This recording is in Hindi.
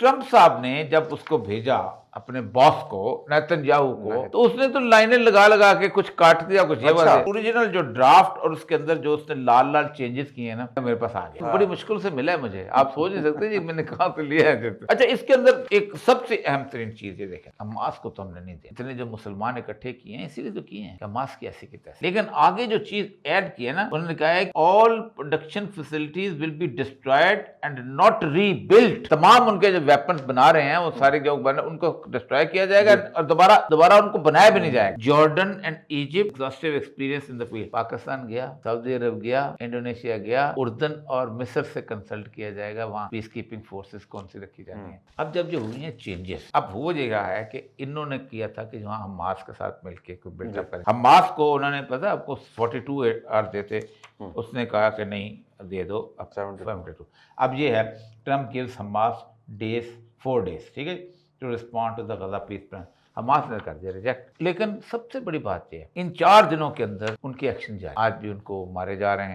ट्रंप साहब ने जब उसको भेजा अपने बॉस को, नेतन्याहू को, तो उसने तो लाइनें लगा लगा के कुछ काट दिया, कुछ ये अच्छा। ओरिजिनल जो ड्राफ्ट और उसके अंदर जो उसने लाल लाल चेंजेस किए ना, मेरे पास आ गया। बड़ी मुश्किल से मिला है मुझे, आप सोच नहीं सकते जी मैंने कहाँ से लिया है। अच्छा, इसके अंदर एक सबसे अहम तरीन चीज ये देखें, हमास को तो हमने नहीं दिया, इतने जो मुसलमान इकट्ठे किए हैं इसीलिए तो किए हैं, हमास की ऐसी की तैसी। लेकिन आगे जो चीज ऐड की है ना, उन्होंने कहा है all production facilities will be destroyed and not rebuilt. तमाम उनके जो वेपन्स बना रहे हैं वो सारे जो बने उनको डिस्ट्रॉय किया जाएगा और दोबारा उनको बनाया भी नहीं जाएगा। Jordan and Egypt exhaustive experience in the field. Pakistan गया, सऊदी अरब गया, इंडोनेशिया गया, उर्दन और मिस्र से कंसल्ट किया जाएगा, वहां पीस कीपिंग फोर्सेस कौन सी रखी जानी है। अब जब जो हुई है चेंजेस, अब हो जाएगा है कि इन्होंने किया था कि वहां हमास के साथ मिलकर कोई बिल्डअप करें। हमास को उन्होंने पता आपको 42 आवर्स देते, उसने कहा कि नहीं दे दो अब 72। अब ये है Trump gives Hamas days 4 days, ठीक है, to respond to the Gaza peace plan. Hamas ने कर दिया रिजेक्ट। लेकिन सबसे बड़ी बात यह है इन 4 दिनों के अंदर उनके एक्शन जारी, आज भी उनको मारे जा रहे हैं।